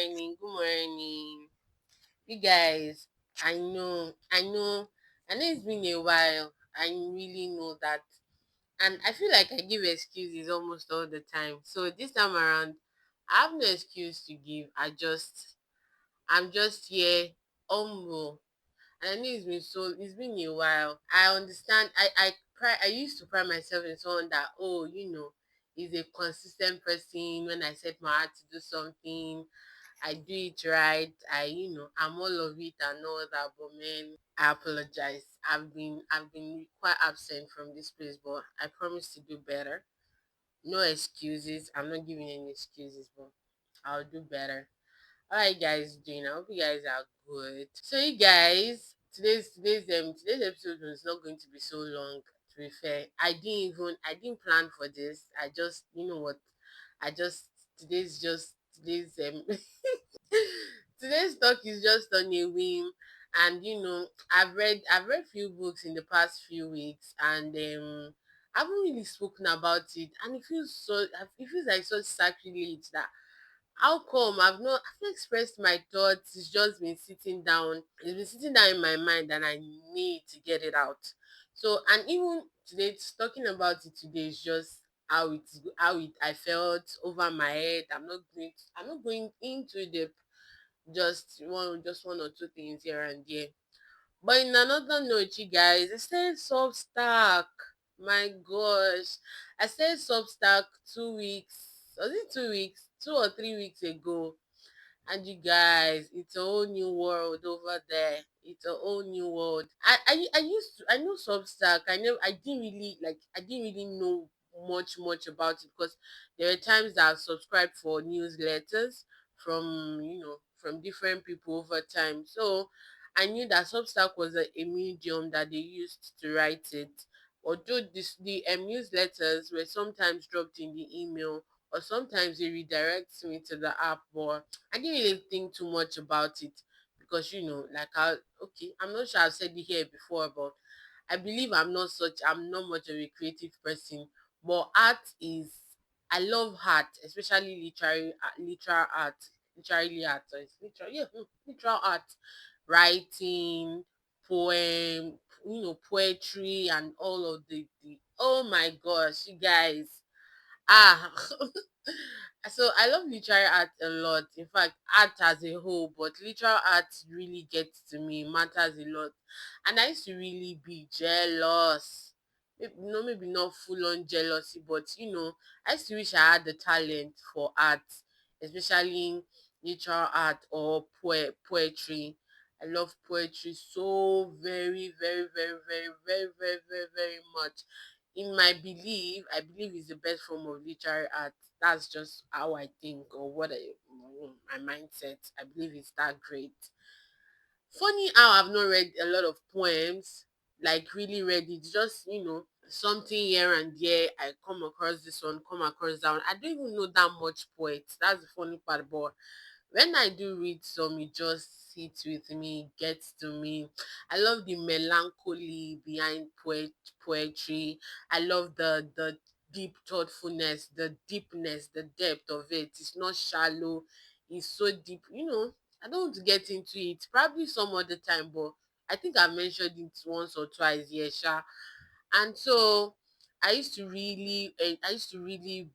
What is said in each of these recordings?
morning. Good morning. You guys, I know it's been a while. I really know that. And I feel like I give excuses almost all the time. So this time around, I have no excuse to give. I'm just here, humble. And I know it's been a while. I understand. I used to pride myself in someone that, is a consistent person. When I set my heart to do something, I do it right. I'm all of it and all that. But man, I apologize. I've been quite absent from this place, but I promise to do better. No excuses. I'm not giving any excuses, but I'll do better. How are you guys doing? I hope you guys are good. So you guys, today's episode was not going to be so long. To be fair, I didn't plan for this. I just, you know what, I just today's today's talk is just on a whim. And I've read few books in the past few weeks, and I haven't really spoken about it, and it feels like such sacrilege that how come I've not expressed my thoughts. It's been sitting down in my mind, and I need to get it out. So, and even today, talking about it today is just how it I felt over my head. I'm not going into the just one or two things here and there. But in another note, you guys, I started Substack. My gosh, I started Substack 2 weeks. Was it 2 weeks? 2 or 3 weeks ago. And you guys, it's a whole new world over there. It's a whole new world. I know Substack. I didn't really know much about it, because there were times that I subscribed for newsletters from different people over time. So I knew that Substack was a medium that they used to write it. Although the newsletters were sometimes dropped in the email, or sometimes they redirect me to the app, but I didn't really think too much about it, because I'm not sure I've said it here before, but I'm not much of a creative person. But I love art, especially literal art, literally art, so it's literal, yeah, literal art, writing, poem, poetry, and all of the oh my gosh, you guys. Ah, so I love literary art a lot. In fact, art as a whole, but literal art really gets to me, matters a lot. And I used to really be jealous. Maybe not full on jealousy, but I used to wish I had the talent for art, especially literal art or poetry. I love poetry so very, very, very, very, very, very, very, very much. In my belief, I believe it's the best form of literary art. That's just how I think, or my mindset. I believe it's that great. Funny how I've not read a lot of poems, like really read it. Just something here and there. I come across this one, come across that one. I don't even know that much poets. That's the funny part. But when I do read some, it just sits with me, gets to me. I love the melancholy behind poetry. I love the deep thoughtfulness, the deepness, the depth of it. It's not shallow. It's so deep. I don't want to get into it. Probably some other time, but I think I mentioned it once or twice. Yeah, sure. And so I used to really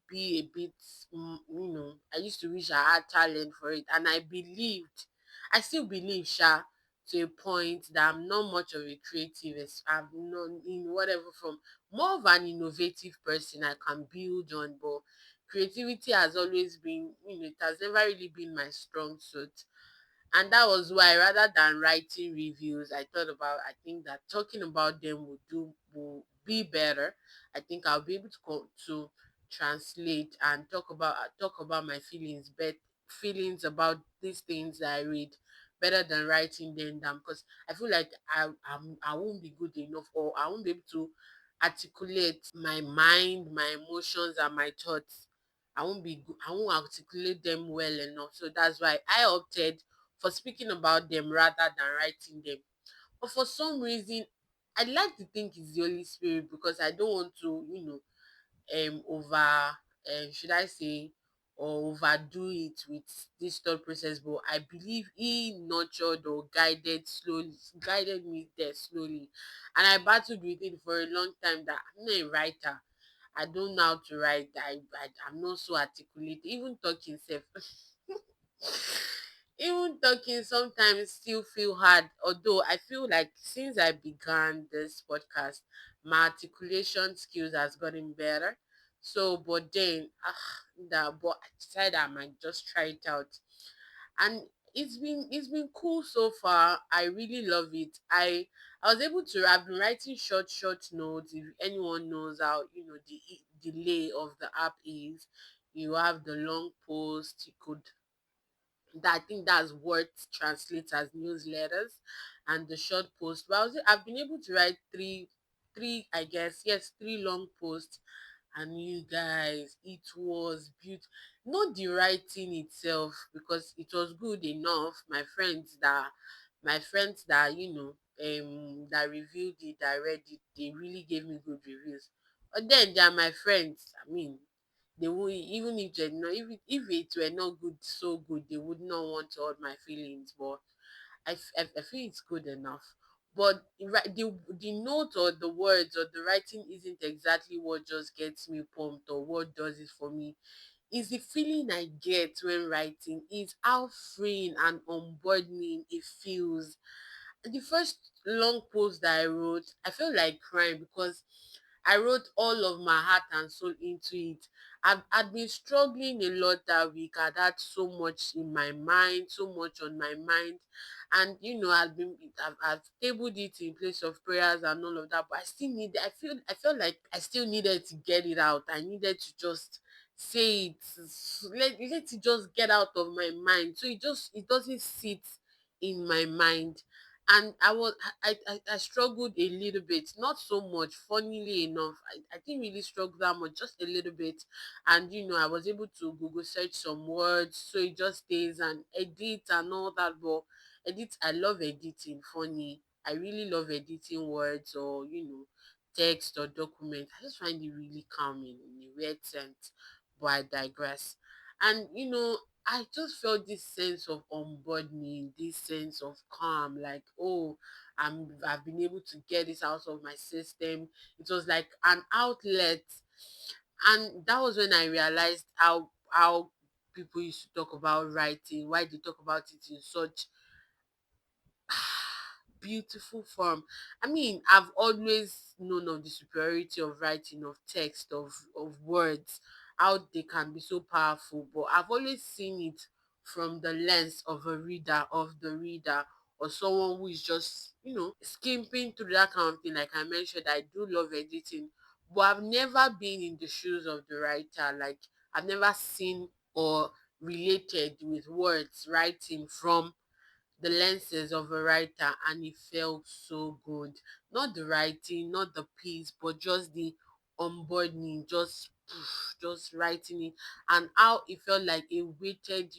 be a bit, I used to wish I had talent for it, and I still believe, Sha, to a point that I'm not much of a creative. I'm not in whatever from more of an innovative person. I can build on, but creativity has always been, it has never really been my strong suit. And that was why, rather than writing reviews, I think that talking about them will be better. I think I'll be able to translate and talk about my feelings about these things that I read, better than writing them down, because I feel like I won't be good enough, or I won't be able to articulate my mind, my emotions, and my thoughts. I won't articulate them well enough. So that's why I opted for speaking about them rather than writing them. But for some reason, I like to think it's the Holy Spirit, because I don't want to, over, should I say, or overdo it with this thought process, but I believe he nurtured or guided me there slowly. And I battled with it for a long time that I'm not a writer. I don't know how to write. I'm not so articulate. Even talking self. Even talking sometimes still feel hard. Although I feel like since I began this podcast, my articulation skills has gotten better. So, but then, but I decided I might just try it out, and it's been cool so far. I really love it. I was able to. I've been writing short notes. If anyone knows how the delay of the app is, you have the long post. You could that I think that's what translates as newsletters, and the short post. But I've been able to write three, I guess, yes, three long posts, and you guys, it was beautiful. Not the writing itself, because it was good enough. My friends that that reviewed it, that read it, they really gave me good reviews. But then they are my friends. I mean, they would, even if they not if it were not good, so good, they would not want to hurt my feelings. But I feel it's good enough. But the note or the words or the writing isn't exactly what just gets me pumped or what does it for me. Is the feeling I get when writing, is how freeing and unburdening it feels. The first long post that I wrote, I felt like crying because I wrote all of my heart and soul into it. I'd been struggling a lot that week. I'd had so much in my mind, so much on my mind. And I've tabled it in place of prayers and all of that. But I felt like I still needed to get it out. I needed to just say it. Let it just get out of my mind. So it doesn't sit in my mind. And I struggled a little bit, not so much, funnily enough. I didn't really struggle that much, just a little bit. And I was able to Google search some words, so it just stays and edit and all that. But I love editing. Funny, I really love editing words, or text or document. I just find it really calming in a weird sense. But I digress. And I just felt this sense of unburdening, this sense of calm, like, oh, I've been able to get this out of my system. It was like an outlet. And that was when I realized how people used to talk about writing, why they talk about it in such beautiful form. I mean, I've always known of the superiority of writing, of text, of words, how they can be so powerful, but I've always seen it from the lens of a reader, of the reader, or someone who is just, skimping through that kind of thing. Like I mentioned, I do love editing, but I've never been in the shoes of the writer. Like, I've never seen or related with words, writing from the lenses of a writer, and it felt so good. Not the writing, not the piece, but just the unburdening, just writing it, and how it felt like a weighted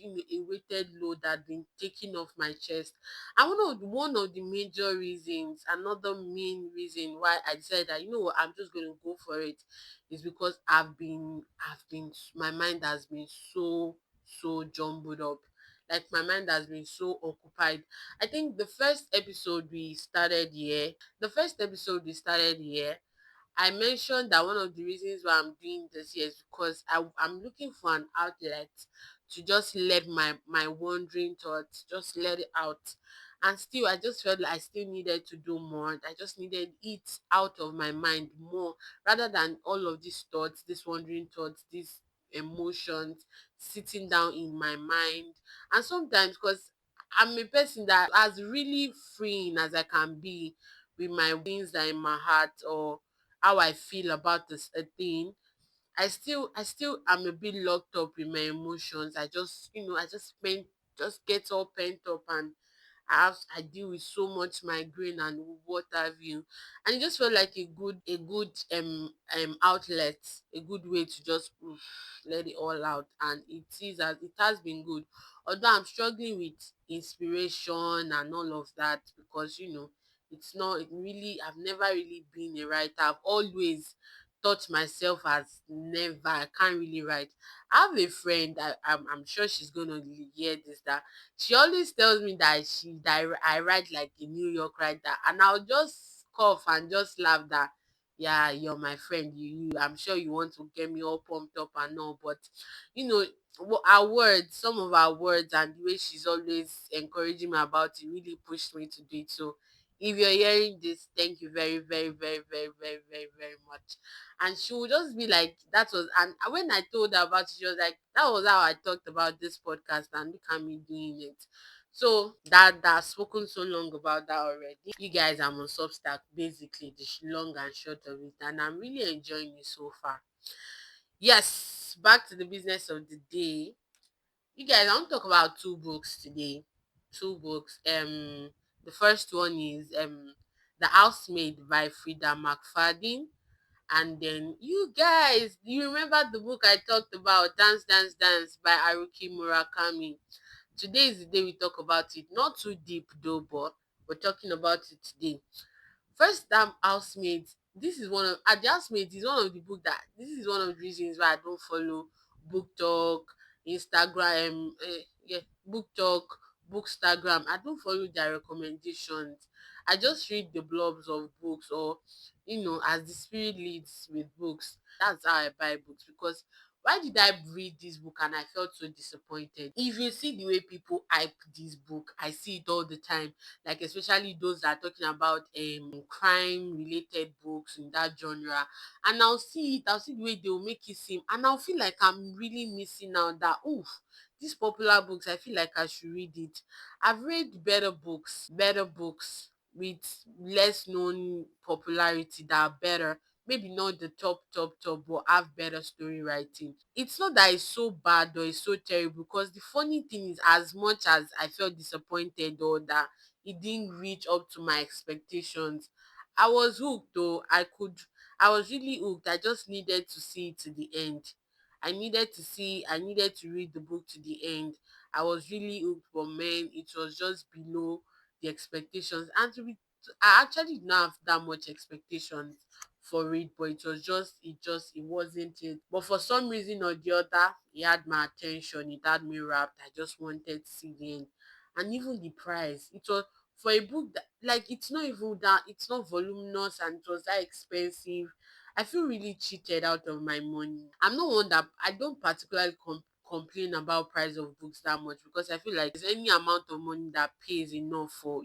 load that had been taken off my chest. And one of the major reasons, another main reason why I decided that I'm just going to go for it, is because my mind has been so jumbled up. Like, my mind has been so occupied. I think the first episode we started here, I mentioned that one of the reasons why I'm doing this here is because I'm looking for an outlet to just let my wandering thoughts, just let it out. And still, I just felt like I still needed to do more. I just needed it out of my mind more, rather than all of these thoughts, these wandering thoughts, these emotions sitting down in my mind. And sometimes, because I'm a person that as really freeing as I can be with my things that are in my heart, or how I feel about this a thing, I still am a bit locked up in my emotions. I just get all pent up, and I deal with so much migraine and what have you. And it just felt like a good outlet, a good way to just let it all out. And it has been good. Although I'm struggling with inspiration and all of that, because it's not really, I've never really been a writer. I've always taught myself as never. I can't really write. I have a friend, I'm sure she's gonna hear this, that she always tells me that I write like a New York writer, and I'll just cough and just laugh that, yeah, you're my friend. I'm sure you want to get me all pumped up and all, but you know, our words, some of our words, and the way she's always encouraging me about it really pushed me to do it. So if you're hearing this, thank you very, very, very, very, very, very, very much. And she would just be like, that was, and when I told her about it, she was like, that was how I talked about this podcast, and look at me doing it. So that I've spoken so long about that already. You guys, I'm on Substack, basically the long and short of it, and I'm really enjoying it so far. Yes, back to the business of the day. You guys, I want to talk about two books today. Two books. The first one is The Housemaid by Freida McFadden. And then you guys, you remember the book I talked about, Dance, Dance, Dance by Haruki Murakami. Today is the day we talk about it. Not too deep though, but we're talking about it today. First time Housemaid. This is one of The Housemaid is one of the book that this is one of the reasons why I don't follow book talk, Instagram, yeah, book talk, bookstagram. I don't follow their recommendations. I just read the blobs of books, or as the spirit leads with books. That's how I buy books, because why did I read this book and I felt so disappointed? If you see the way people hype this book, I see it all the time, like especially those that are talking about crime related books in that genre, and I'll see the way they will make it seem, and I'll feel like I'm really missing out, that oof, these popular books, I feel like I should read it. I've read better books with less known popularity that are better, maybe not the top, but have better story writing. It's not that it's so bad or it's so terrible, because the funny thing is, as much as I felt disappointed or that it didn't reach up to my expectations, I was hooked though. I was really hooked. I just needed to see it to the end. I needed to read the book to the end. I was really hooked, but man, it was just below the expectations. And I actually did not have that much expectations for it, but it wasn't it. But for some reason or the other, it had my attention, it had me wrapped. I just wanted to see the end. And even the price, it was for a book that, like, it's not even that, it's not voluminous, and it was that expensive. I feel really cheated out of my money. I'm not one that I don't particularly complain about price of books that much, because I feel like there's any amount of money that pays enough for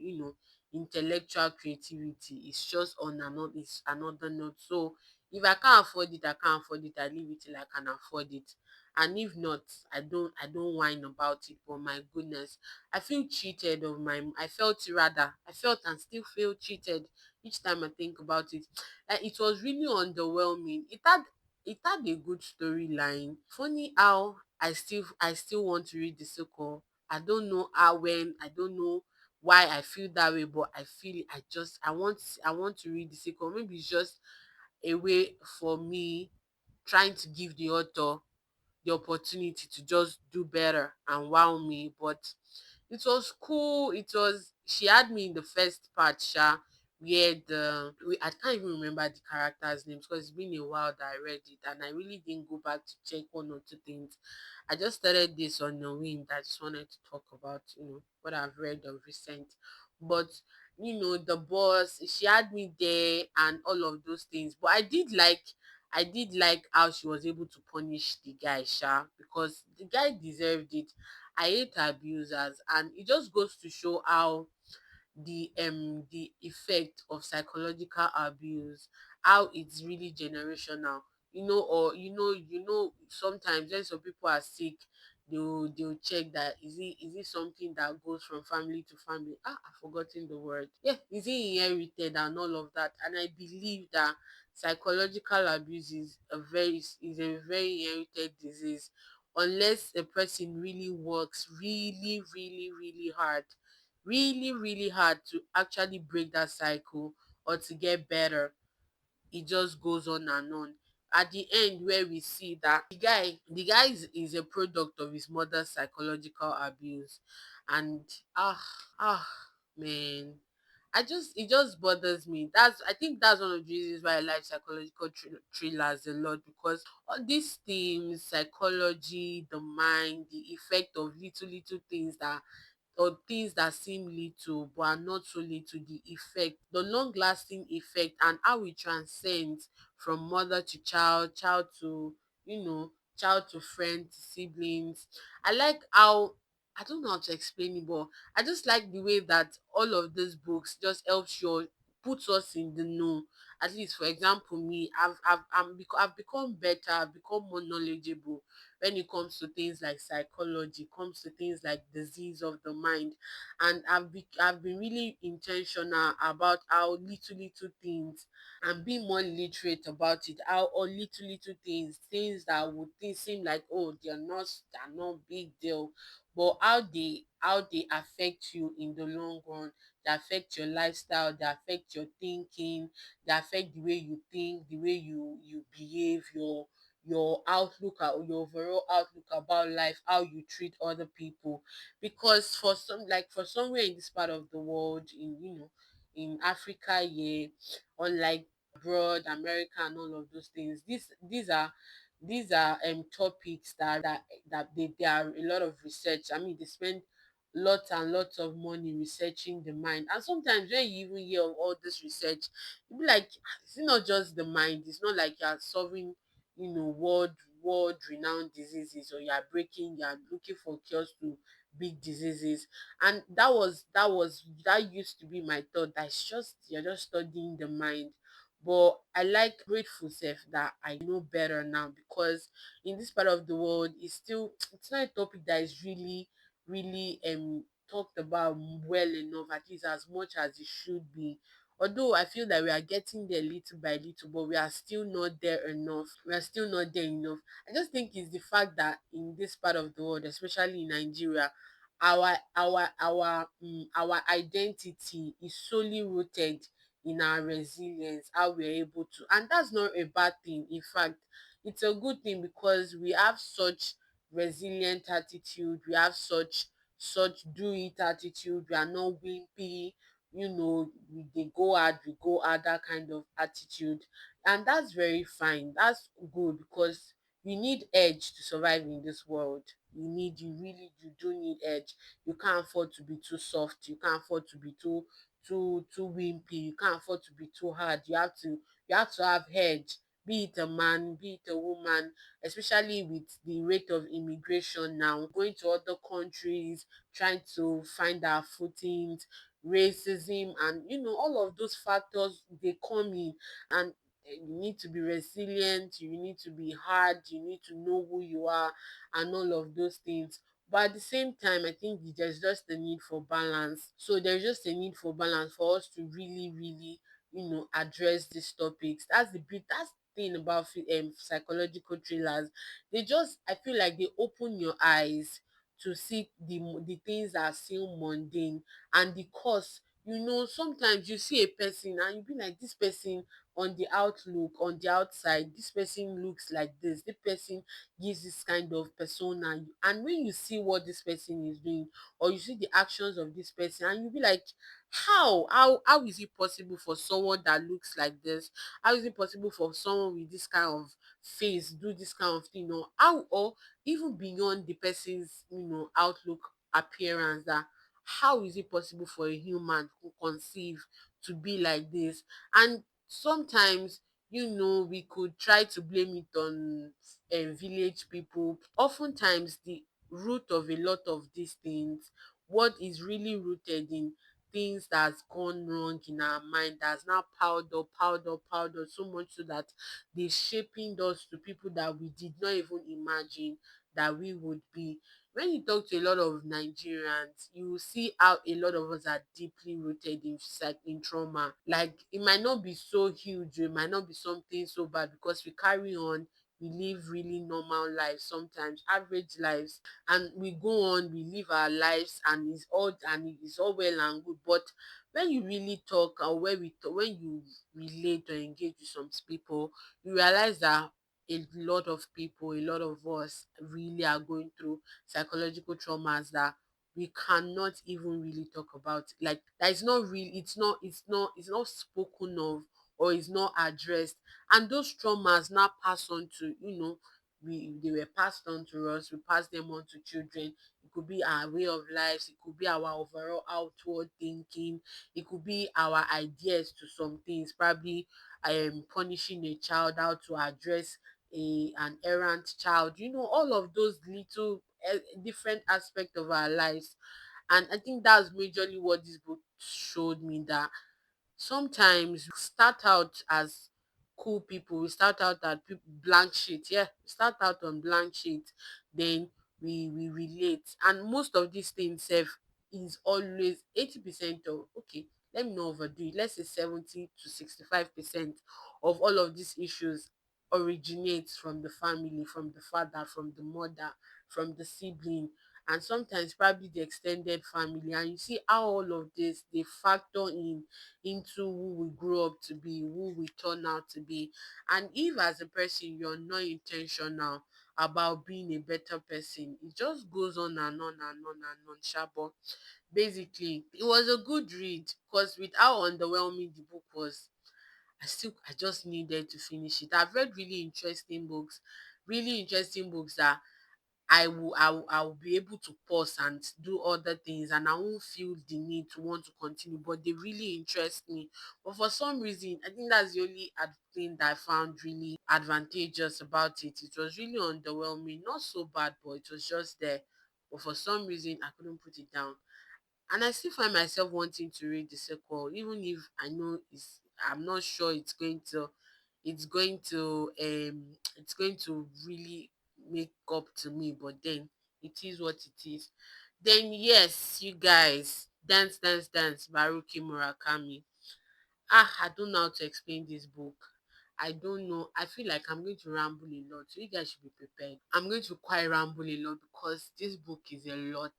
intellectual creativity. It's just on another, it's another note. So if I can't afford it, I can't afford it. I leave it till I can afford it. And if not, I don't whine about it. But my goodness, I feel cheated of my I felt and still feel cheated each time I think about it. Like, it was really underwhelming. It had a good storyline. Funny how I still want to read the sequel. I don't know how, when, I don't know why I feel that way, but I feel it. I want to read the sequel. Maybe it's just a way for me trying to give the author the opportunity to just do better and wow me. But it was cool. She had me in the first part, where I can't even remember the characters' names, because it's been a while that I read it, and I really didn't go back to check one or two things. I just started this on a whim. That I just wanted to talk about, what I've read of recent. But the boss, she had me there and all of those things. But I did like how she was able to punish the guy, because the guy deserved it. I hate abusers, and it just goes to show how the effect of psychological abuse, how it's really generational. Or sometimes when some people are sick, they'll check that, is it something that goes from family to family. I've forgotten the word. Yeah, is it inherited and all of that. And I believe that psychological abuse is a very inherited disease, unless a person really works really, really, really hard to actually break that cycle, or to get better. It just goes on and on. At the end, where we see that the guy is a product of his mother's psychological abuse. And ah man, it just bothers me. I think that's one of the reasons why I like psychological thrillers a lot, because all these themes, psychology, the mind, the effect of little things that, or things that seem little but are not so little, the effect, the long lasting effect, and how it transcends from mother to child, child to, you know, child to friend to siblings. I like how, I don't know how to explain it, but I just like the way that all of these books just helps you, puts us in the know. At least, for example, me, I've become better, I've become more knowledgeable when it comes to things like psychology, comes to things like disease of the mind. And I've been really intentional about how little things, and being more literate about it, how all little things, things that would seem like, oh, they're not big deal, but how they affect you in the long run. They affect your lifestyle, they affect your thinking, they affect the way you think, the way you behave, your outlook, your overall outlook about life, how you treat other people. Because for some, like for somewhere in this part of the world, in, you know, in Africa, yeah, unlike abroad, America and all of those things, these are topics that there are a lot of research. I mean, they spend lots and lots of money researching the mind. And sometimes when you even hear of all this research, you be like, "Ah, it's not just the mind. It's not like you're solving, you know, world renowned diseases, or you're looking for cures to big diseases." And that used to be my thought, that it's just, you're just studying the mind. But I like, grateful self that I know better now, because in this part of the world, it's still it's not a topic that is really talked about well enough, at least as much as it should be. Although I feel that we are getting there little by little, but we are still not there enough. We are still not there enough. I just think it's the fact that in this part of the world, especially in Nigeria, our identity is solely rooted in our resilience, how we're able to, and that's not a bad thing. In fact, it's a good thing, because we have such resilient attitude, we have such do it attitude, we are not wimpy, you know, they go hard, we go hard, that kind of attitude. And that's very fine, that's good, because you need edge to survive in this world. You do need edge. You can't afford to be too soft, you can't afford to be too wimpy, you can't afford to be too hard. You have to have edge, be it a man, be it a woman, especially with the rate of immigration now, going to other countries, trying to find our footings, racism, and you know, all of those factors, they come in. And you need to be resilient, you need to be hard, you need to know who you are, and all of those things. But at the same time, I think there's just a need for balance. So there's just a need for balance for us to really, you know, address these topics. That's the thing about psychological thrillers. They just, I feel like they open your eyes to see the things that seem mundane, and the cause. You know, sometimes you see a person and you be like, this person, on the outlook, on the outside, this person looks like this person gives this kind of persona. And when you see what this person is doing, or you see the actions of this person, and you be like, how is it possible for someone that looks like this, how is it possible for someone with this kind of face do this kind of thing? Or how, or even beyond the person's, you know, outlook, appearance, that how is it possible for a human who conceive to be like this? And sometimes, you know, we could try to blame it on village people. Oftentimes the root of a lot of these things, what is really rooted in things that's gone wrong in our mind, that's now piled up so much, so that they shaping us to people that we did not even imagine that we would be. When you talk to a lot of Nigerians, you will see how a lot of us are deeply rooted in trauma. Like, it might not be so huge, it might not be something so bad, because we carry on, we live really normal lives, sometimes average lives, and we go on, we live our lives, and it's all well and good. But when you really talk, or when you relate or engage with some people, you realize that a lot of people, a lot of us really are going through psychological traumas that we cannot even really talk about. Like that is not real, it's not spoken of, or it's not addressed. And those traumas now pass on to, they were passed on to us, we pass them on to children. It could be our way of life, it could be our overall outward thinking, it could be our ideas to some things, probably punishing a child, how to address an errant child, all of those little different aspects of our lives. And I think that's majorly what this book showed me, that sometimes we start out as cool people, we start out at blank sheet, yeah, we start out on blank sheet, then we relate. And most of these things sef is always 80% of, okay, let me not overdo it, let's say 70 to 65% of all of these issues originates from the family, from the father, from the mother, from the sibling, and sometimes probably the extended family. And you see how all of this they factor in into who we grow up to be, who we turn out to be. And if as a person you're not intentional about being a better person, it just goes on and on and on and on, sha. But basically, it was a good read, because with how underwhelming the book was, I just needed to finish it. I've read really interesting books that I will be able to pause and do other things, and I won't feel the need to want to continue, but they really interest me. But for some reason, I think that's the only thing that I found really advantageous about it. It was really underwhelming, not so bad, but it was just there. But for some reason, I couldn't put it down. And I still find myself wanting to read the sequel, even if I know I'm not sure it's going to really make up to me. But then it is what it is. Then yes, you guys, Dance Dance Dance by Haruki Murakami. I don't know how to explain this book. I don't know. I feel like I'm going to ramble a lot, so you guys should be prepared. I'm going to quite ramble a lot because this book is a lot.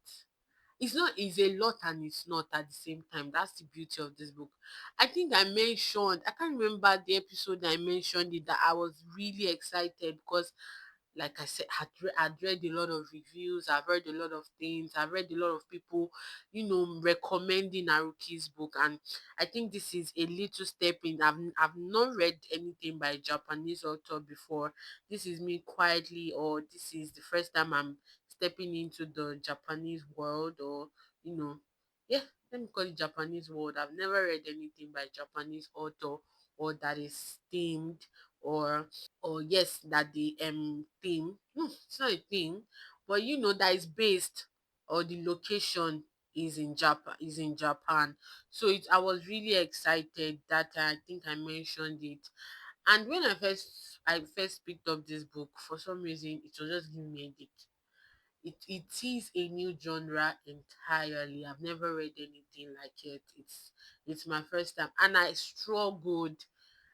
It's a lot and it's not at the same time. That's the beauty of this book. I think I can't remember the episode I mentioned it, that I was really excited because, like I said, I'd read a lot of reviews, I've heard a lot of things, I've read a lot of people, recommending Haruki's book. And I think this is a little step in. I've not read anything by a Japanese author before. This is me quietly, or this is the first time I'm stepping into the Japanese world, or, yeah, let me call it Japanese world. I've never read anything by Japanese author, or that is themed, or yes, that the theme, no, it's not a theme, but that is based, or the location is in Japan. So I was really excited that I think I mentioned it. And when I first picked up this book, for some reason it was just giving me a headache. It is a new genre entirely. I've never read anything like it. It's my first time, and I struggled,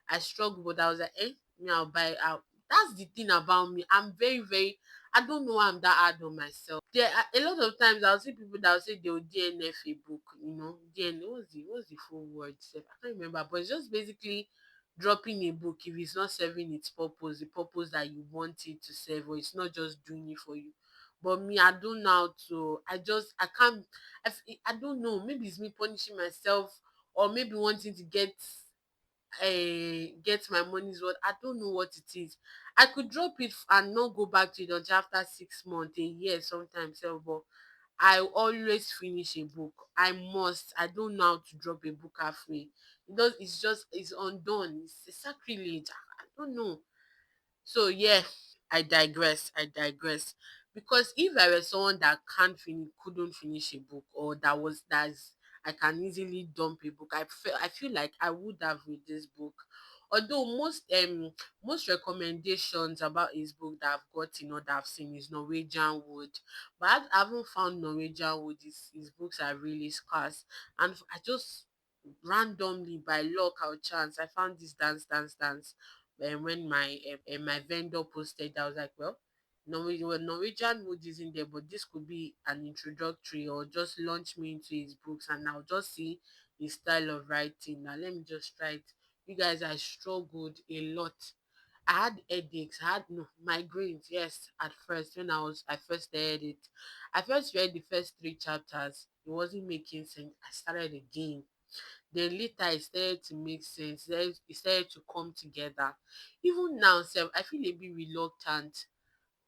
but I was like, me, I'll buy it out. That's the thing about me. I'm very, very, I don't know why I'm that hard on myself. There are a lot of times I'll see people that will say they will DNF a book, DN, what's the full word? Sef? I can't remember, but it's just basically dropping a book if it's not serving its purpose, the purpose that you want it to serve, or it's not just doing it for you. But me, I don't know how to, I can't, I don't know, maybe it's me punishing myself, or maybe wanting to get my money's worth. I don't know what it is. I could drop it and not go back to it until after 6 months, a year, sometimes. But I always finish a book. I must. I don't know how to drop a book halfway. It's undone. It's a sacrilege. I don't know. So yeah, I digress. Because if I were someone that couldn't finish a book, or that's I can easily dump a book, I feel like I would have read this book. Although most recommendations about his book that I've gotten or that I've seen is Norwegian Wood, but I haven't found Norwegian Wood. His books are really scarce, and I just randomly, by luck or chance, I found this Dance Dance Dance. And when my vendor posted, I was like, well, Norwegian Wood isn't there, but this could be an introductory, or just launch me into his books, and I'll just see his style of writing. Now let me just try it. You guys, I struggled a lot. I had headaches. I had no migraines. Yes, at first when I first heard it, I first read the first three chapters. It wasn't making sense. I started again. Then later it started to make sense. It started to come together. Even now, self, I feel a bit reluctant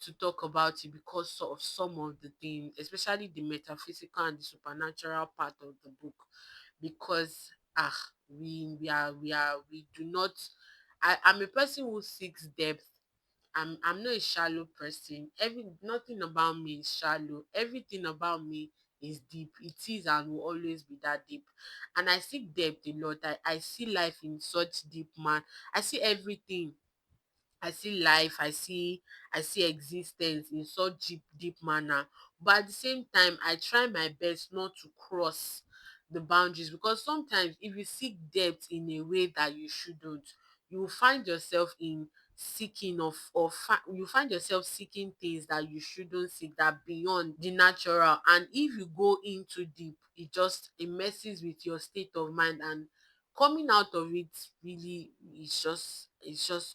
to talk about it because of some of the things, especially the metaphysical and the supernatural part of the book. Because we do not. I'm a person who seeks depth. I'm not a shallow person. Nothing about me is shallow. Everything about me is deep. It is and will always be that deep. And I seek depth a lot. I see life in such deep man. I see everything. I see life, I see existence in such deep manner. But at the same time, I try my best not to cross the boundaries, because sometimes if you seek depth in a way that you shouldn't, you will find yourself in seeking you find yourself seeking things that you shouldn't seek, that beyond the natural. And if you go into deep, it messes with your state of mind, and coming out of it really it's just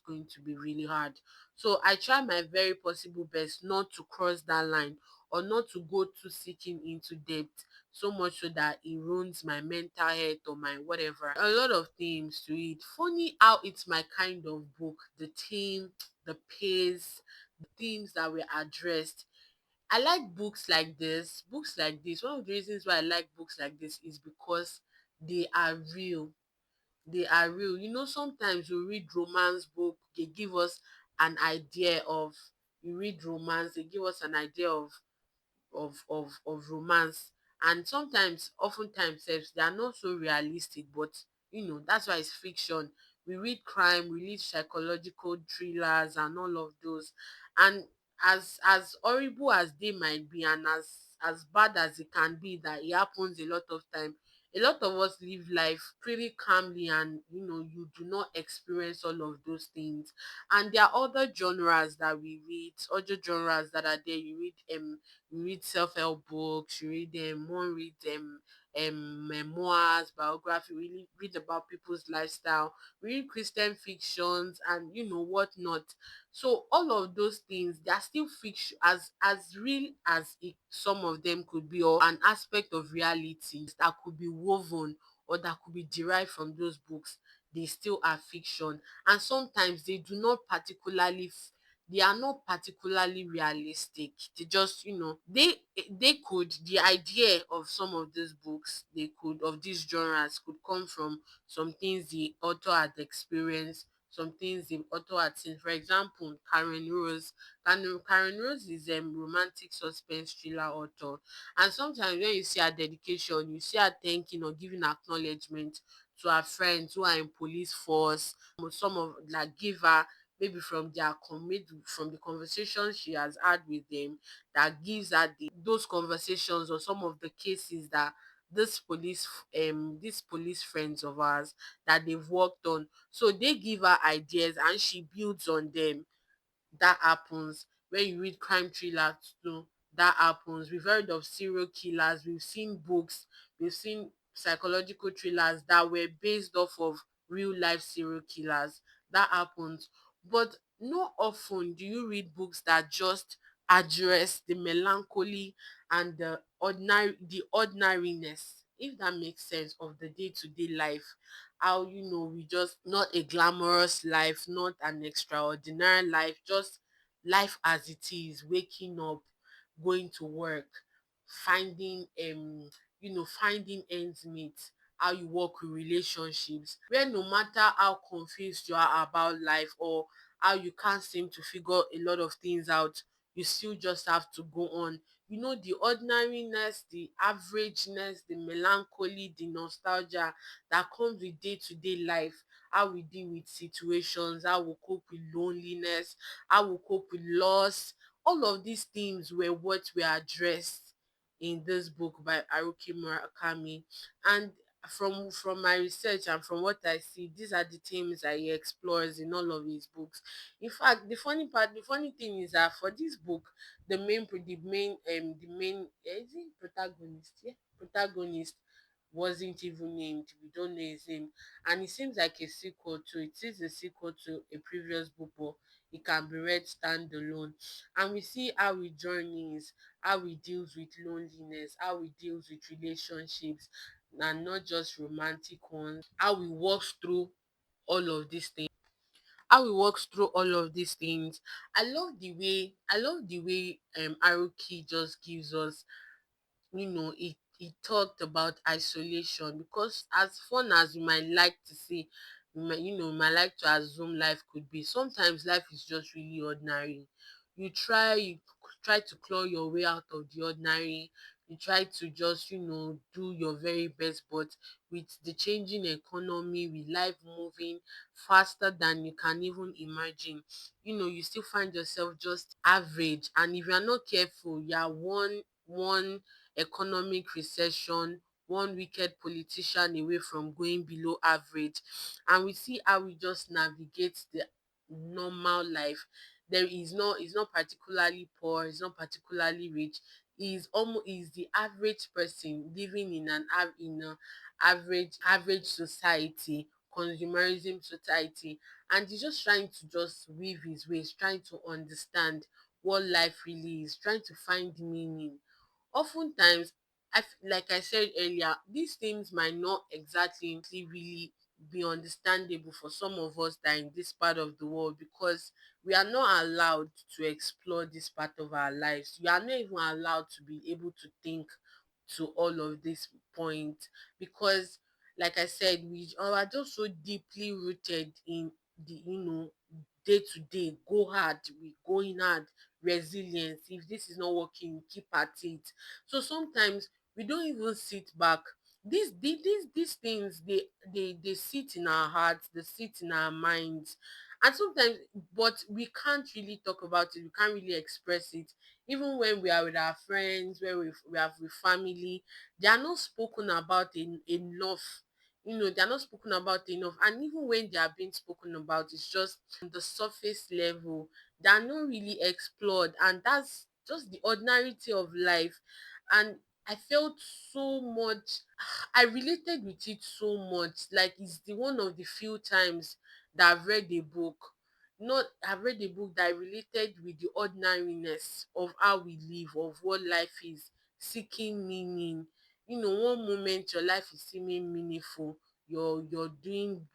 going to be really hard. So I try my very possible best not to cross that line, or not to go too seeking into depth, so much so that it ruins my mental health or my whatever. A lot of themes to it. Funny how it's my kind of book. The theme, the pace, the themes that were addressed. I like books like this. Books like this. One of the reasons why I like books like this is because they are real. They are real. You know, sometimes you read romance book, they give us an idea of, you read romance, they give us an idea of romance. And sometimes, oftentimes sef, they are not so realistic, but that's why it's fiction. We read crime, we read psychological thrillers and all of those. And as horrible as they might be, and as bad as it can be that it happens a lot of time, a lot of us live life pretty calmly, and you do not experience all of those things. And there are other genres that we read, other genres that are there. You read self-help books, you read one read memoirs, biography, really read about people's lifestyle, read Christian fictions and whatnot. So all of those things, they are still fiction, as real as some of them could be, or an aspect of reality that could be woven or that could be derived from those books. They still are fiction, and sometimes they are not particularly realistic. They just, they could, the idea of some of these books, they could, of these genres, could come from some things the author had experienced, some things the author had seen. For example, Karen Rose is a romantic suspense thriller author, and sometimes when you see her dedication, you see her thanking or giving acknowledgement to her friends who are in police force. Some of, like, give her, maybe from from the conversations she has had with them, that gives her those conversations, or some of the cases that these police friends of ours, that they've worked on. So they give her ideas and she builds on them. That happens when you read crime thrillers too. That happens. We've heard of serial killers, we've seen books, we've seen psychological thrillers that were based off of real life serial killers. That happens. But not often do you read books that just address the melancholy and the ordinariness, if that makes sense, of the day-to-day life. How, we just, not a glamorous life, not an extraordinary life, just life as it is, waking up, going to work, finding finding ends meet, how you work with relationships, where no matter how confused you are about life, or how you can't seem to figure a lot of things out, you still just have to go on. The ordinariness, the averageness, the melancholy, the nostalgia that comes with day-to-day life, how we deal with situations, how we cope with loneliness, how we cope with loss. All of these things were what were addressed in this book by Haruki Murakami. And from my research and from what I see, these are the themes that he explores in all of his books. In fact, the funny thing is that for this book, the main is it protagonist? Yeah, protagonist. wasn't even named. We don't know his name. And it seems like a sequel to it is a sequel to a previous book, but it can be read standalone. And we see how he journeys, how he deals with loneliness, how he deals with relationships, and not just romantic ones, how he walks through all of these things. How he walks through all of these things. I love the way Haruki just gives us, he talked about isolation, because as fun as you might like to see, you might like to assume life could be, sometimes life is just really ordinary. You try to claw your way out of the ordinary. You try to just do your very best, but with the changing economy, with life moving faster than you can even imagine, you still find yourself just average. And if you are not careful, you are one economic recession, one wicked politician away from going below average. And we see how we just navigate the normal life. He's not particularly poor, he's not particularly rich. He's the average person living in a average society, consumerism society. And he's just trying to just weave his ways, trying to understand what life really is, trying to find meaning. Oftentimes, like I said earlier, these things might not exactly really be understandable for some of us that are in this part of the world, because we are not allowed to explore this part of our lives. You are not even allowed to be able to think to all of this point, because like I said, we are just so deeply rooted in the day to day, go hard, we going hard, resilience. If this is not working, we keep at it. So sometimes we don't even sit back. These things, they sit in our hearts, they sit in our minds. And sometimes, but we can't really talk about it, we can't really express it. Even when we are with our friends, when we are with family, they are not spoken about enough. They are not spoken about enough. And even when they are being spoken about, it's just on the surface level. They are not really explored, and that's just the ordinarity of life. And I felt so much, I related with it so much. Like, it's the one of the few times that I've read a book, not I've read a book that I related with the ordinariness of how we live, of what life is, seeking meaning. One moment your life is seeming meaningful, you're doing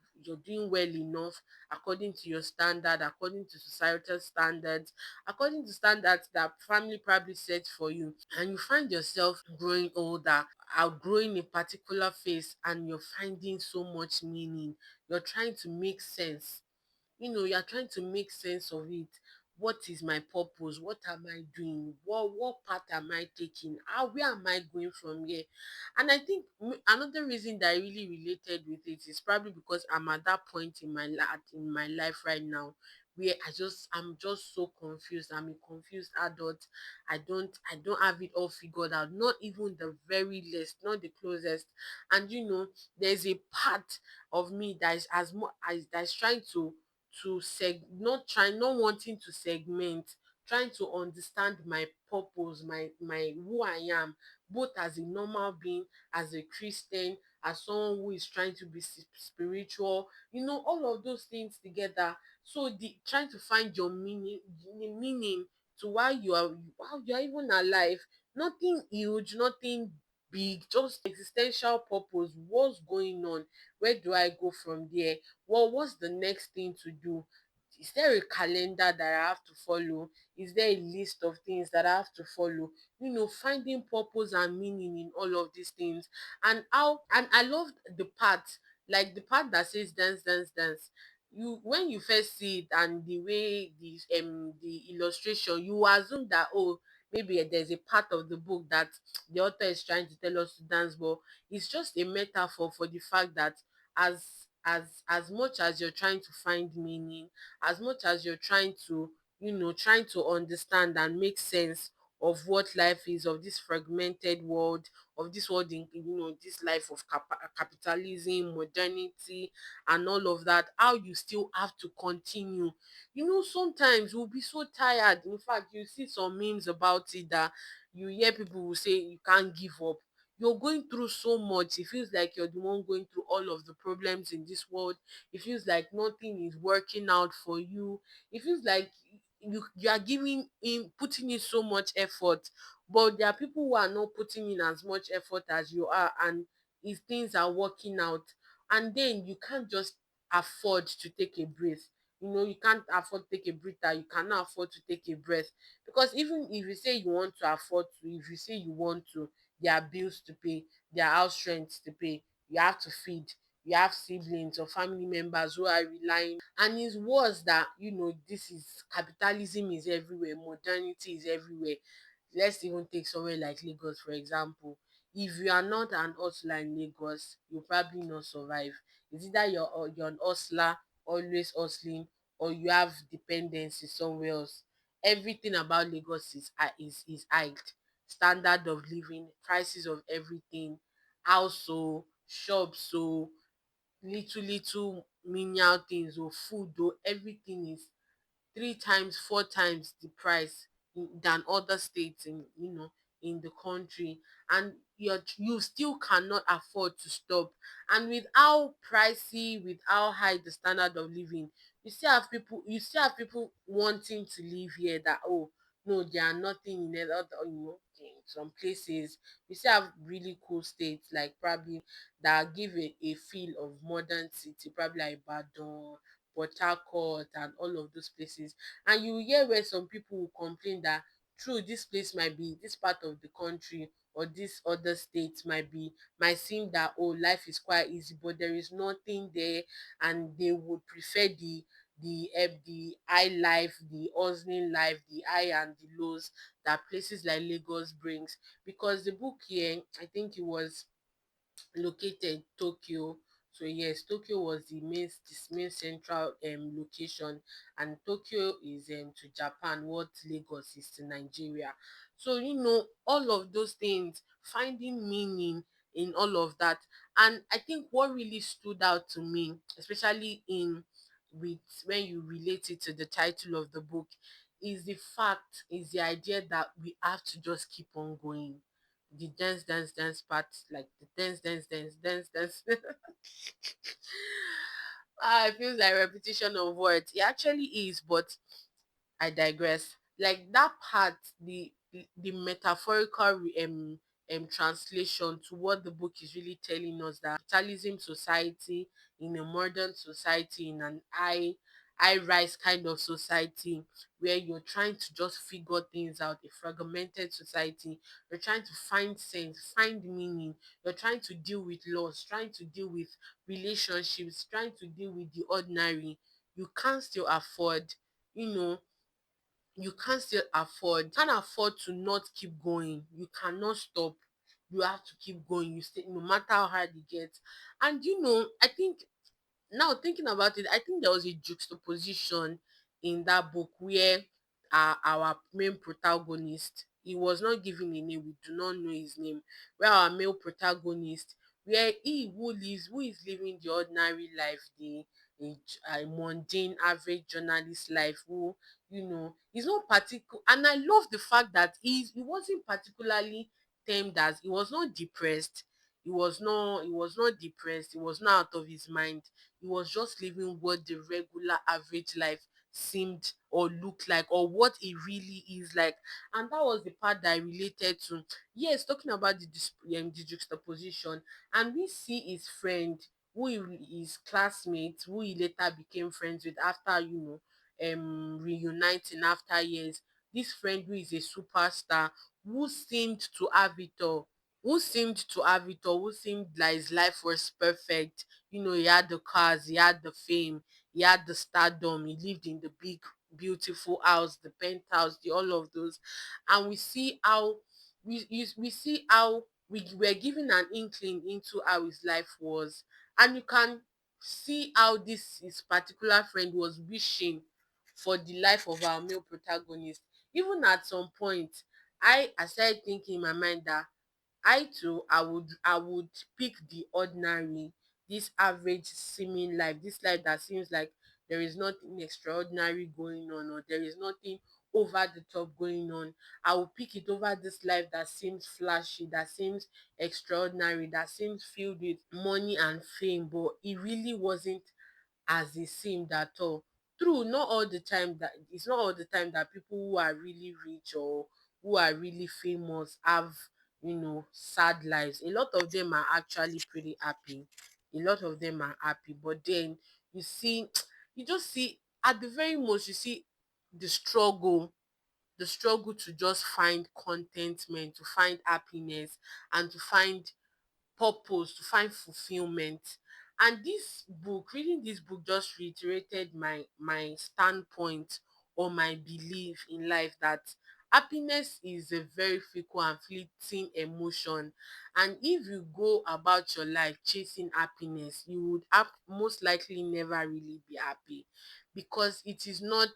well enough, according to your standard, according to societal standards, according to standards that family probably set for you. And you find yourself growing older, outgrowing a particular phase, and you're finding so much meaning. You're trying to make sense. You're trying to make sense of it. What is my purpose? What am I doing? What path am I taking? Where am I going from here? And I think another reason that I really related with it is probably because I'm at that point in my life right now, where I'm just so confused. I'm a confused adult. I don't have it all figured out, not even the very least, not the closest. And there's a part of me that is as much as that's trying not wanting to segment, trying to understand my purpose, my who I am, both as a normal being, as a Christian, as someone who is trying to be spiritual, all of those things together. So the trying to find your meaning to why you are even alive. Nothing huge, nothing big, just existential purpose. What's going on? Where do I go from there? What's the next thing to do? Is there a calendar that I have to follow? Is there a list of things that I have to follow? Finding purpose and meaning in all of these things. And I love the part, like the part that says dance, dance, dance. When you first see it, and the way the illustration, you assume that, oh, maybe there's a part of the book that the author is trying to tell us to dance, but it's just a metaphor for the fact that as much as you're trying to find meaning, as much as you're trying to understand and make sense of what life is, of this fragmented world, of this world in this life of capitalism, modernity, and all of that, how you still have to continue. Sometimes we'll be so tired. In fact, you see some memes about it, that you hear people will say you can't give up. you're going through so much. It feels like you're the one going through all of the problems in this world. It feels like nothing is working out for you. It feels like you are giving in, putting in so much effort, but there are people who are not putting in as much effort as you are, and if things are working out, and then you can't just afford to take a breath. You can't afford to take a breather. You cannot afford to take a breath, because even if you say you want to afford to, if you say you want to, there are bills to pay, there are house rents to pay, you have to feed, you have siblings or family members who are relying. And it's worse that this is capitalism is everywhere, modernity is everywhere. Let's even take somewhere like Lagos, for example. If you are not an hustler in Lagos, you'll probably not survive. It's either you're an hustler, always hustling, or you have dependency somewhere else. Everything about Lagos is hiked. Standard of living, prices of everything, house o, shops o, little little menial things o, food o, everything is 3 times, 4 times the price than other states in the country. And you still cannot afford to stop. And with how pricey, with how high the standard of living, you still have people wanting to live here, that, oh no, they are nothing in other, in some places. We still have really cool states, like probably that give a feel of modern city, probably like Ibadan, Port Harcourt, and all of those places. And you hear where some people will complain that, true, this place might be, this part of the country or this other state might seem that, oh, life is quite easy, but there is nothing there, and they would prefer the high life, the hustling life, the high and the lows that places like Lagos brings. Because the book here, I think it was located Tokyo. So yes, Tokyo was the main central location, and Tokyo is to Japan what Lagos is to Nigeria. So all of those things, finding meaning in all of that. And I think what really stood out to me, especially in with when you relate it to the title of the book, is the idea that we have to just keep on going. The dance dance dance part, like the dance dance dance dance dance. It feels like repetition of words. It actually is, but I digress. Like that part, the metaphorical translation to what the book is really telling us, that capitalism society, in a modern society, in an high rise kind of society, where you're trying to just figure things out, a fragmented society, you're trying to find sense, find meaning, you're trying to deal with loss, trying to deal with relationships, trying to deal with the ordinary. You can't still afford, you know can't afford to not keep going. You cannot stop. You have to keep going. You stay, no matter how hard it gets. And I think, now thinking about it, I think there was a juxtaposition in that book where our main protagonist, he was not given a name, we do not know his name, where our male protagonist, where who is living the ordinary life, a mundane average journalist life, who he's not particular. And I love the fact that he wasn't particularly termed as, he was not depressed, he was not depressed, he was not out of his mind. He was just living what the regular average life seemed or looked like, or what it really is like. And that was the part that I related to. Yes, talking about the juxtaposition, and we see his friend, his classmate, who he later became friends with after reuniting after years. This friend who is a superstar, who seemed to have it all, who seemed like his life was perfect. He had the cars, he had the fame, he had the stardom, he lived in the big, beautiful house, the penthouse, all of those. And we see how we were given an inkling into how his life was. And you can see how this particular friend was wishing for the life of our male protagonist. Even at some point, I started thinking in my mind that I too, I would pick the ordinary, this average seeming life, this life that seems like there is nothing extraordinary going on, or there is nothing over the top going on. I will pick it over this life that seems flashy, that seems extraordinary, that seems filled with money and fame, but it really wasn't as it seemed at all. True, not all the time that it's not all the time that people who are really rich or who are really famous have, sad lives. A lot of them are actually pretty happy. A lot of them are happy, but then you see, you just see at the very most, you see the struggle, to just find contentment, to find happiness, and to find purpose, to find fulfillment. And this book, reading this book just reiterated my standpoint or my belief in life that happiness is a very fickle and fleeting emotion. And if you go about your life chasing happiness, you would most likely never really be happy, because it is not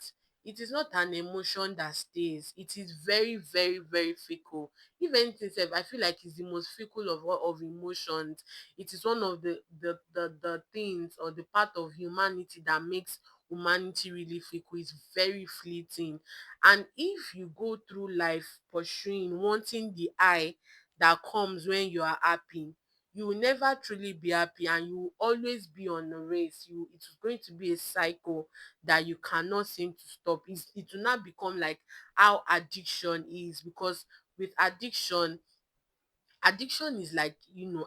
an emotion that stays. It is very, very, very fickle. If anything sef, I feel like it's the most fickle of all of emotions. It is one of the things or the part of humanity that makes humanity really fickle. It's very fleeting. And if you go through life pursuing, wanting the high that comes when you are happy, you will never truly be happy, and you will always be on a race. It's going to be a cycle that you cannot seem to stop. It will not become like how addiction is, because with addiction is like,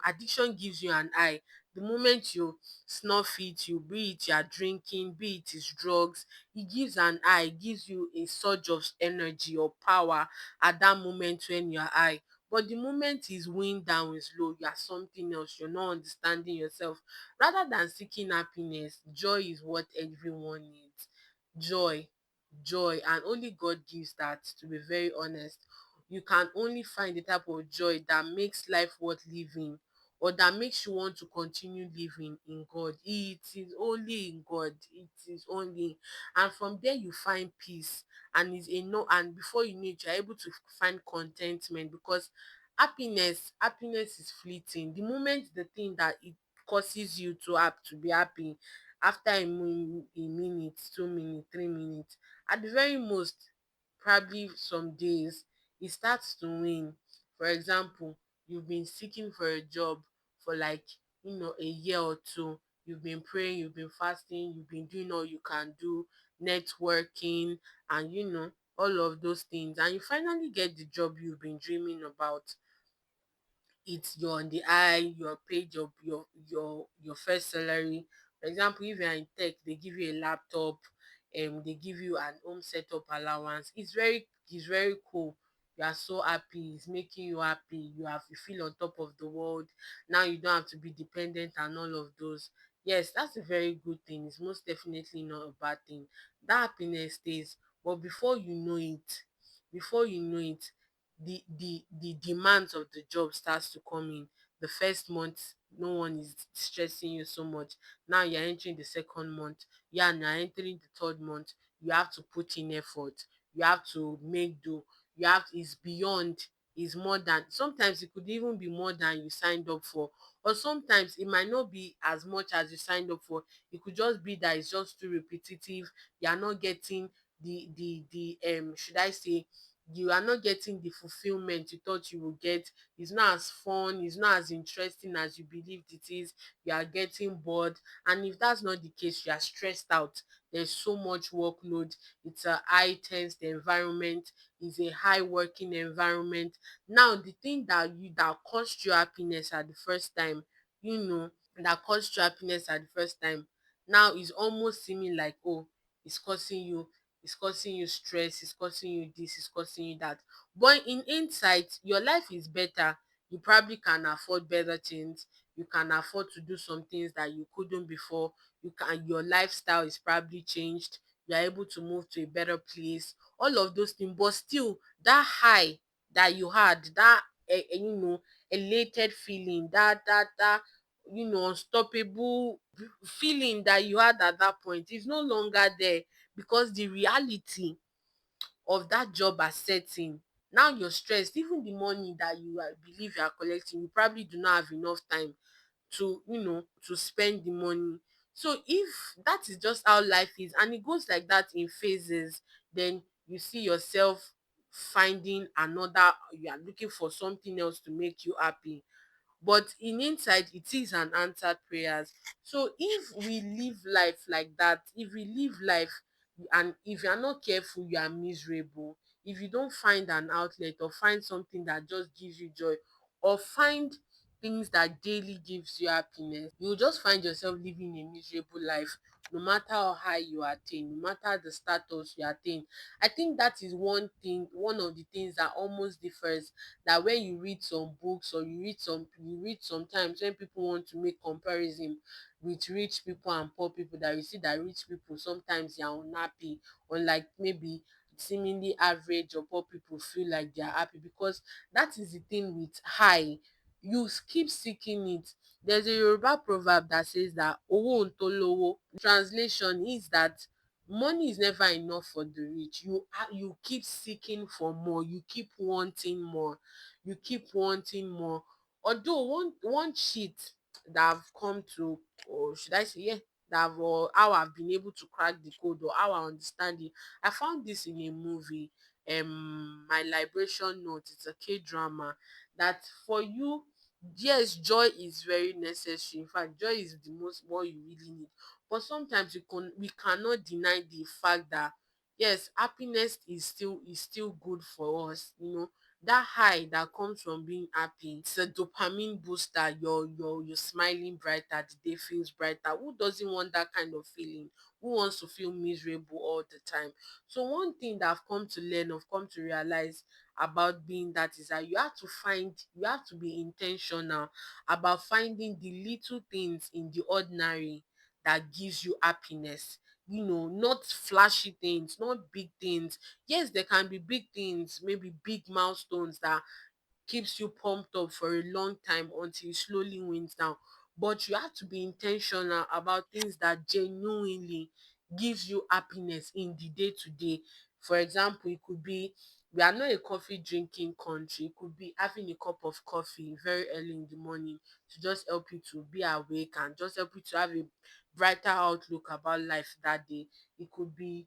addiction gives you an high. The moment you snuff it, you be it you are drinking, be it is drugs, it gives an high, it gives you a surge of energy or power at that moment when you are high. But the moment is wind down, is low, you are something else, you're not understanding yourself. Rather than seeking happiness, joy is what everyone needs. Joy, joy, and only God gives that, to be very honest. You can only find the type of joy that makes life worth living, or that makes you want to continue living, in God. It is only in God. It is only, and from there you find peace, and is enough. And before you know it, you're able to find contentment, because happiness is fleeting. The moment the thing that it causes you to be happy, after a minute, 2 minutes, 3 minutes, at the very most, probably some days, it starts to wane. For example, you've been seeking for a job for like, a year or two. You've been praying, you've been fasting, you've been doing all you can do, networking, and all of those things. And you finally get the job you've been dreaming about. It's you're on the high, you're paid your first salary. For example, if you're in tech, they give you a laptop, they give you an home setup allowance. It's very cool. You are so happy, it's making you happy, you feel on top of the world. Now you don't have to be dependent and all of those. Yes, that's a very good thing. It's most definitely not a bad thing. That happiness stays, but before you know it, the demands of the job starts to come in. The first month, no one is stressing you so much. Now you're entering the second month. Yeah, now entering the third month. You have to put in effort. You have to make do. It's beyond, it's more than, sometimes it could even be more than you signed up for. Or sometimes it might not be as much as you signed up for. It could just be that it's just too repetitive. You are not getting the should I say, you are not getting the fulfillment you thought you would get. It's not as fun, it's not as interesting as you believed it is. You are getting bored. And if that's not the case, you are stressed out. There's so much workload. It's a high tense environment. It's a high working environment. Now the thing that caused you happiness at the first time, you know that caused you happiness at the first time, now is almost seeming like, oh, it's causing you stress, it's causing you this, it's causing you that. But in hindsight, your life is better. You probably can afford better things. You can afford to do some things that you couldn't before. Your lifestyle is probably changed. You're able to move to a better place, all of those things. But still, that high that you had, that elated feeling, that unstoppable feeling that you had at that point is no longer there, because the reality of that job are setting. Now you're stressed. Even the money that believe you are collecting, you probably do not have enough time to spend the money. So if that is just how life is, and it goes like that in phases, then you see yourself finding another, you are looking for something else to make you happy, but in inside it is an answered prayers. So if we live life like that, if we live life and if you are not careful, you are miserable. If you don't find an outlet or find something that just gives you joy, or find things that daily gives you happiness, you will just find yourself living a miserable life, no matter how high you attain, no matter the status you attain. I think that is one thing, one of the things that almost differs, that when you read some books, or you read sometimes when people want to make comparison with rich people and poor people, that you see that rich people sometimes they are unhappy, unlike maybe seemingly average or poor people feel like they are happy, because that is the thing with high, you keep seeking it. There's a Yoruba proverb that says that owo ntolowo, translation is that money is never enough for the rich. You keep seeking for more, you keep wanting more, you keep wanting more. Although one cheat that I've come to, or should I say, yeah, that I've, or how I've been able to crack the code, or how I understand it, I found this in a movie, My Liberation Note. It's a K-drama. That for you, yes, joy is very necessary. In fact, joy is the most what you really need. But sometimes we cannot deny the fact that yes, happiness is still good for us. That high that comes from being happy, it's a dopamine booster. You're smiling brighter, the day feels brighter. Who doesn't want that kind of feeling? Who wants to feel miserable all the time? So one thing that I've come to learn, I've come to realize about being that, is that you have to be intentional about finding the little things in the ordinary that gives you happiness. Not flashy things, not big things. Yes, there can be big things, maybe big milestones that keeps you pumped up for a long time until it slowly winds down. But you have to be intentional about things that genuinely gives you happiness in the day to day. For example, it could be, we are not a coffee drinking country. It could be having a cup of coffee very early in the morning to just help you to be awake and just help you to have a brighter outlook about life that day. It could be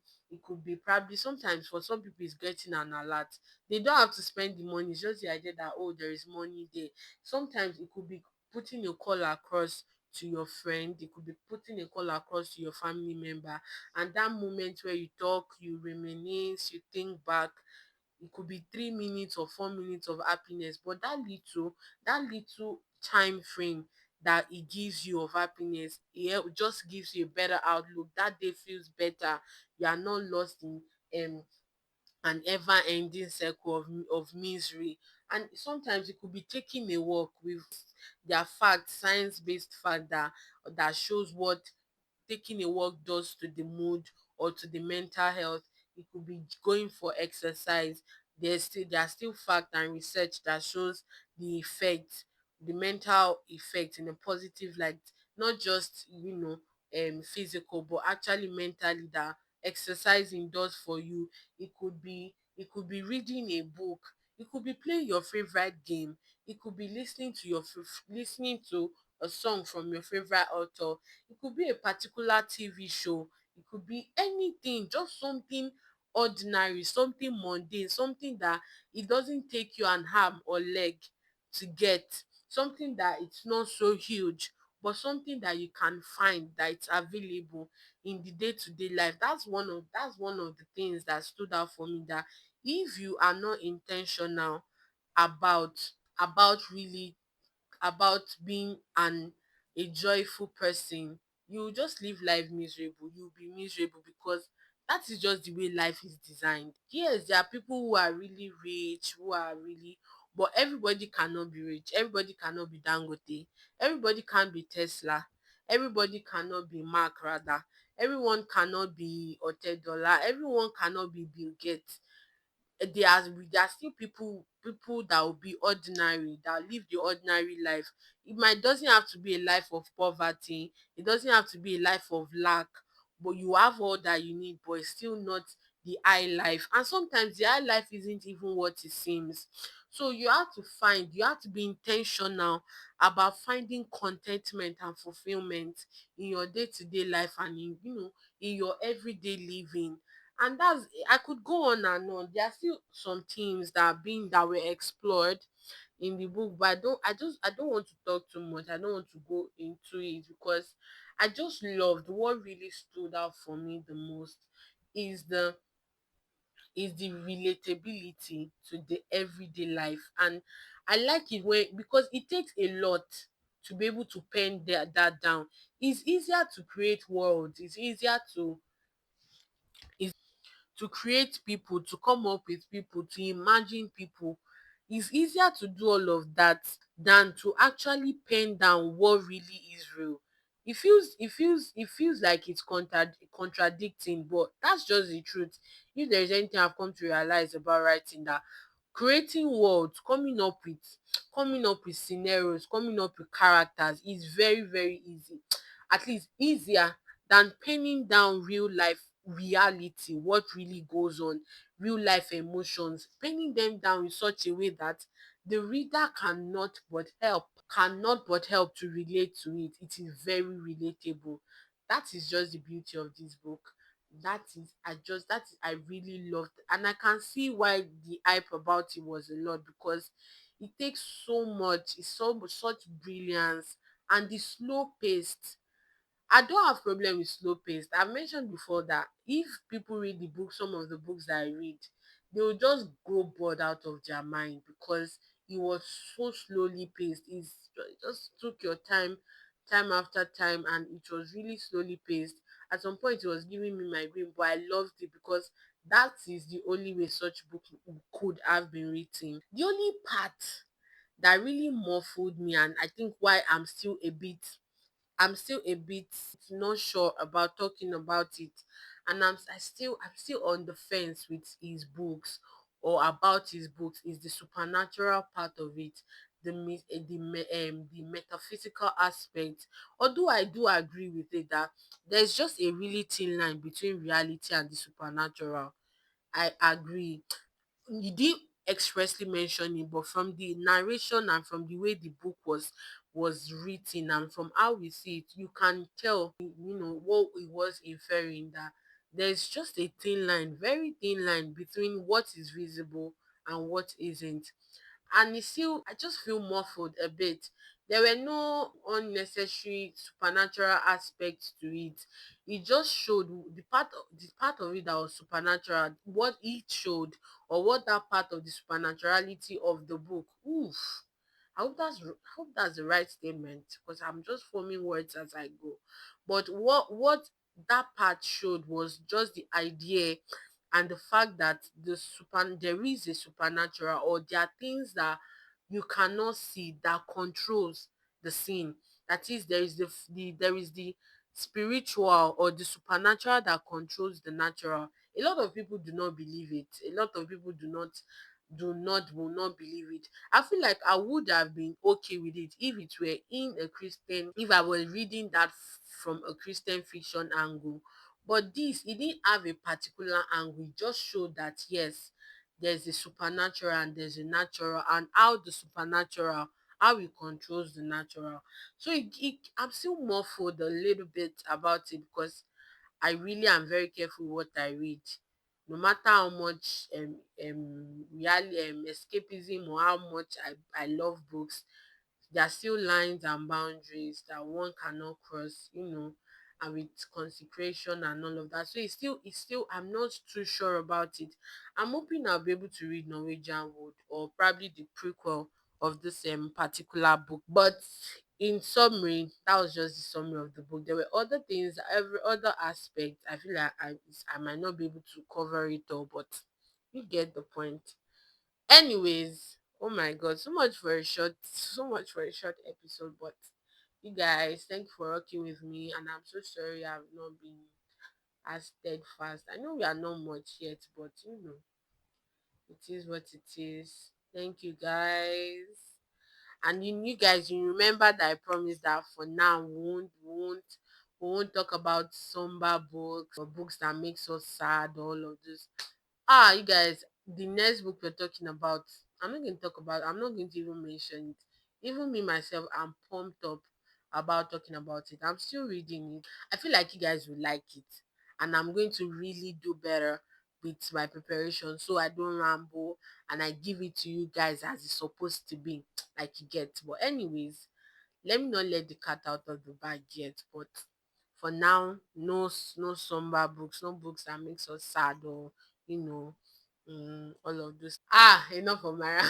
probably, sometimes for some people it's getting an alert. They don't have to spend the money. It's just the idea that, oh, there is money there. Sometimes it could be putting a call across to your friend. It could be putting a call across to your family member. And that moment where you talk, you reminisce, you think back, it could be 3 minutes or 4 minutes of happiness. But that little time frame that it gives you of happiness, just gives you a better outlook. That day feels better. You are not lost in an ever-ending circle of misery. And sometimes it could be taking a walk with their fact, science-based fact that shows what taking a walk does to the mood or to the mental health. It could be going for exercise. There are still fact and research that shows the effect, the mental effect in a positive light, not just physical, but actually mentally, that exercising does for you. It could be reading a book. It could be playing your favorite game. It could be listening to a song from your favorite author. It could be a particular TV show. It could be anything, just something ordinary, something mundane, something that it doesn't take you an arm or leg to get, something that it's not so huge, but something that you can find, that it's available in the day-to-day life. That's one of the things that stood out for me, that if you are not intentional about really about being a joyful person, you will just live life miserable. You'll be miserable because that is just the way life is designed. Yes, there are people who are really rich, but everybody cannot be rich. Everybody cannot be Dangote. Everybody can't be Tesla. Everybody cannot be Mark, rather. Everyone cannot be Otedola. Everyone cannot be Bill Gates. There are still people that will be ordinary, that live the ordinary life. It doesn't have to be a life of poverty. It doesn't have to be a life of lack, but you have all that you need, but it's still not the high life. And sometimes the high life isn't even what it seems. So you have to be intentional about finding contentment and fulfillment in your day-to-day life, and in your everyday living. And that's, I could go on and on. There are still some themes that were explored in the book, but I don't want to talk too much. I don't want to go into it because I just loved what really stood out for me the most is the relatability to the everyday life. And I like it when, because it takes a lot to be able to pen that down. It's easier to create worlds, it's easier to create people, to come up with people, to imagine people. It's easier to do all of that than to actually pen down what really is real. It feels like it's contradicting, but that's just the truth. If there is anything I've come to realize about writing, that creating worlds, coming up with scenarios, coming up with characters is very, very easy. At least easier than penning down real life reality, what really goes on, real life emotions, penning them down in such a way that the reader cannot but help to relate to it. It is very relatable. That is just the beauty of this book. I really loved, and I can see why the hype about it was a lot, because it takes so much, it's such brilliance, and the slow paced. I don't have problem with slow paced. I've mentioned before that if people read the book, some of the books that I read, they will just grow bored out of their mind because it was so slowly paced. It just took your time, time after time, and it was really slowly paced. At some point, it was giving me migraine, but I loved it because that is the only way such book could have been written. The only part that really muffled me, and I think why I'm still a bit not sure about talking about it, and I'm still on the fence with his books, or about his books, is the supernatural part of it, the metaphysical aspect. Although I do agree with it that there's just a really thin line between reality and the supernatural. I agree. You didn't expressly mention it, but from the narration and from the way the book was written and from how we see it, you can tell, what it was inferring, that there's just a thin line, very thin line between what is visible and what isn't. And it's still, I just feel muffled a bit. There were no unnecessary supernatural aspects to it. It just showed the part of it that was supernatural, what it showed, or what that part of the supernaturality of the book. Oof. I hope that's the right statement, because I'm just forming words as I go. But what that part showed was just the idea, and the fact that there is a supernatural, or there are things that you cannot see that controls the scene. That is, there is the spiritual or the supernatural that controls the natural. A lot of people do not believe it. A lot of people will not believe it. I feel like I would have been okay with it if it were if I was reading that from a Christian fiction angle. But this, it didn't have a particular angle. It just showed that yes, there's a supernatural and there's a natural, and how it controls the natural. So I'm still muffled a little bit about it, because I really am very careful what I read. No matter how much escapism, or how much I love books, there are still lines and boundaries that one cannot cross, and with consecration and all of that. So it's still I'm not too sure about it. I'm hoping I'll be able to read Norwegian Wood, or probably the prequel of this particular book. But in summary, that was just the summary of the book. There were other things, every other aspect. I feel like I might not be able to cover it all, but you get the point. Anyways, oh my god, so much for a short episode. But you guys, thank you for working with me, and I'm so sorry I've not been as steadfast. I know we are not much yet, but it is what it is. Thank you guys. And you guys, you remember that I promised that for now we won't talk about somber books, or books that makes us sad, all of this. You guys, the next book we're talking about, I'm not going to even mention it. Even me myself, I'm pumped up about talking about it. I'm still reading it. I feel like you guys will like it. and I'm going to really do better with my preparation, so I don't ramble and I give it to you guys as it's supposed to be, like you get. But anyways, let me not let the cat out of the bag yet. But for now, no somber books, no books that makes us sad, or you know, all of those. Enough of my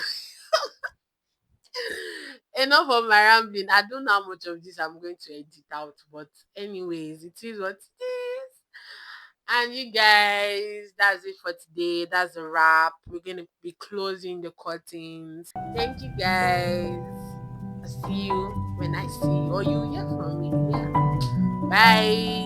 enough of my rambling. I don't know how much of this I'm going to edit out, but anyways, it is what it is. And you guys, that's it for today. That's a wrap. We're gonna be closing the curtains. Thank you guys. I'll see you when I see you, or you hear from me. Yeah. Bye.